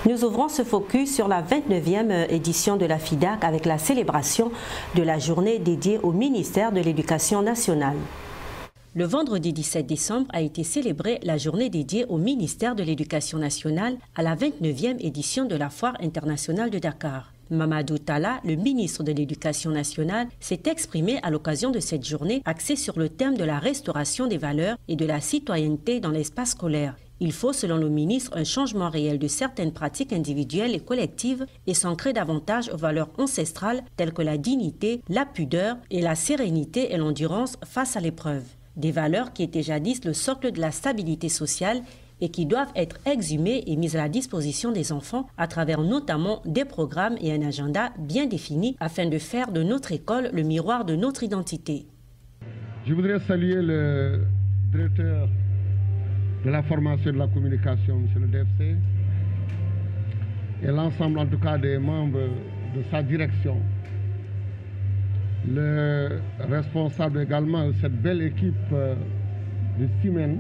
Nous ouvrons ce focus sur la 29e édition de la FIDAK avec la célébration de la journée dédiée au ministère de l'Éducation nationale. Le vendredi 17 décembre a été célébrée la journée dédiée au ministère de l'Éducation nationale à la 29e édition de la Foire internationale de Dakar. Mamadou Talla, le ministre de l'Éducation nationale, s'est exprimé à l'occasion de cette journée axée sur le thème de la restauration des valeurs et de la citoyenneté dans l'espace scolaire. Il faut, selon le ministre, un changement réel de certaines pratiques individuelles et collectives et s'ancrer davantage aux valeurs ancestrales telles que la dignité, la pudeur et la sérénité et l'endurance face à l'épreuve. Des valeurs qui étaient jadis le socle de la stabilité sociale et qui doivent être exhumées et mises à la disposition des enfants à travers notamment des programmes et un agenda bien définis afin de faire de notre école le miroir de notre identité. Je voudrais saluer le directeur de la formation et de la communication, M. le DFC, et l'ensemble en tout cas des membres de sa direction. Le responsable également de cette belle équipe de Siemens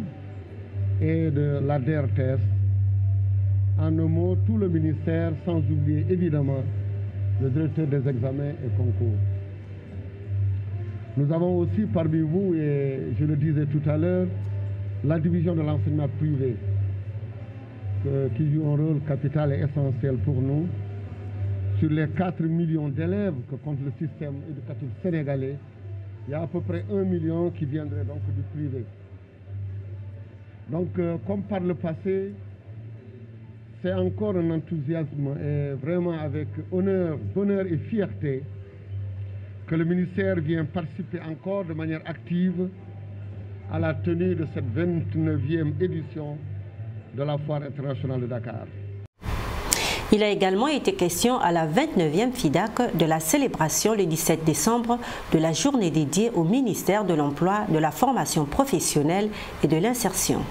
et de la DRTS. En un mot, tout le ministère, sans oublier évidemment le directeur des examens et concours. Nous avons aussi parmi vous, et je le disais tout à l'heure, la division de l'enseignement privé, qui joue un rôle capital et essentiel pour nous. Sur les 4 millions d'élèves que compte le système éducatif sénégalais, il y a à peu près 1 million qui viendraient donc du privé. Donc, comme par le passé, c'est encore un enthousiasme et vraiment avec honneur et fierté que le ministère vient participer encore de manière active à la tenue de cette 29e édition de la Foire internationale de Dakar. Il a également été question à la 29e FIDAK de la célébration le 17 décembre de la journée dédiée au ministère de l'Emploi, de la formation professionnelle et de l'insertion.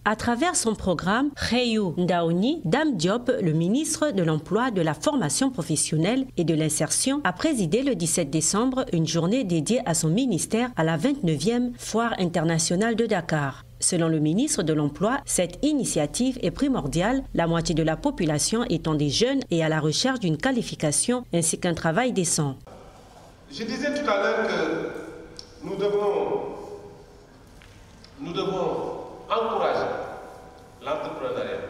À travers son programme, Kheyou Ndaouni, Dame Diop, le ministre de l'Emploi, de la formation professionnelle et de l'insertion, a présidé le 17 décembre une journée dédiée à son ministère à la 29e Foire internationale de Dakar. Selon le ministre de l'Emploi, cette initiative est primordiale, la moitié de la population étant des jeunes et à la recherche d'une qualification ainsi qu'un travail décent. Je disais tout à l'heure que nous devons encourager l'entrepreneuriat.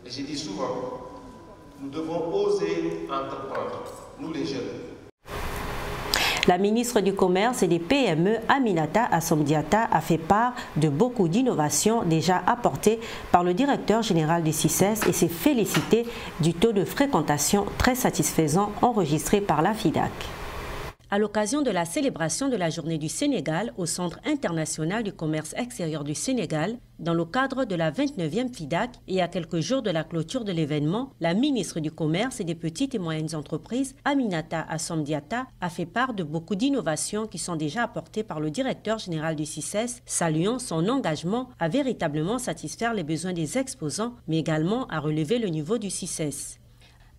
Et je dis souvent, nous devons oser entreprendre, nous les jeunes. La ministre du Commerce et des PME, Aminata Assome Diatta, a fait part de beaucoup d'innovations déjà apportées par le directeur général du CICES et s'est félicité du taux de fréquentation très satisfaisant enregistré par la FIDAK. À l'occasion de la célébration de la Journée du Sénégal au Centre international du commerce extérieur du Sénégal, dans le cadre de la 29e FIDAK et à quelques jours de la clôture de l'événement, la ministre du Commerce et des petites et moyennes entreprises, Aminata Assome Diatta, a fait part de beaucoup d'innovations qui sont déjà apportées par le directeur général du CICES, saluant son engagement à véritablement satisfaire les besoins des exposants, mais également à relever le niveau du CICES.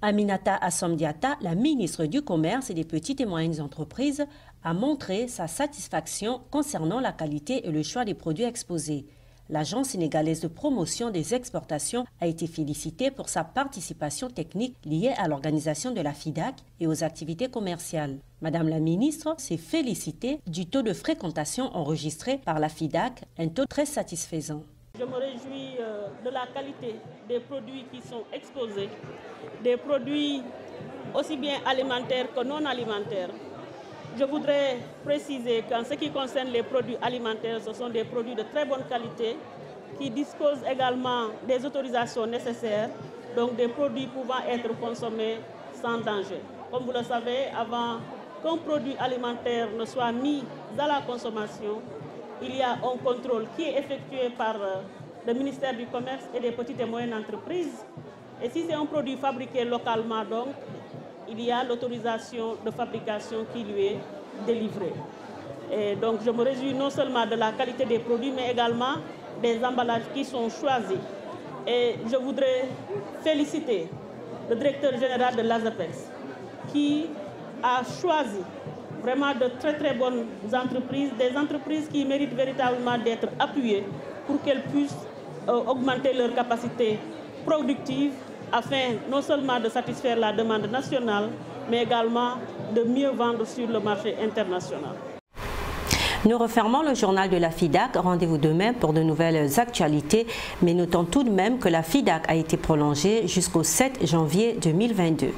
Aminata Assome Diatta, la ministre du Commerce et des petites et moyennes entreprises, a montré sa satisfaction concernant la qualité et le choix des produits exposés. L'Agence sénégalaise de promotion des exportations a été félicitée pour sa participation technique liée à l'organisation de la FIDAK et aux activités commerciales. Madame la ministre s'est félicitée du taux de fréquentation enregistré par la FIDAK, un taux très satisfaisant. Je me réjouis de la qualité des produits qui sont exposés, des produits aussi bien alimentaires que non alimentaires. Je voudrais préciser qu'en ce qui concerne les produits alimentaires, ce sont des produits de très bonne qualité qui disposent également des autorisations nécessaires, donc des produits pouvant être consommés sans danger. Comme vous le savez, avant qu'un produit alimentaire ne soit mis à la consommation, il y a un contrôle qui est effectué par le ministère du Commerce et des petites et moyennes entreprises. Et si c'est un produit fabriqué localement, donc, il y a l'autorisation de fabrication qui lui est délivrée. Et donc, je me réjouis non seulement de la qualité des produits, mais également des emballages qui sont choisis. Et je voudrais féliciter le directeur général de l'ASAPEX, qui a choisi vraiment de très bonnes entreprises, des entreprises qui méritent véritablement d'être appuyées pour qu'elles puissent augmenter leur capacité productive afin non seulement de satisfaire la demande nationale, mais également de mieux vendre sur le marché international. Nous refermons le journal de la FIDAK. Rendez-vous demain pour de nouvelles actualités, mais notons tout de même que la FIDAK a été prolongée jusqu'au 7 janvier 2022.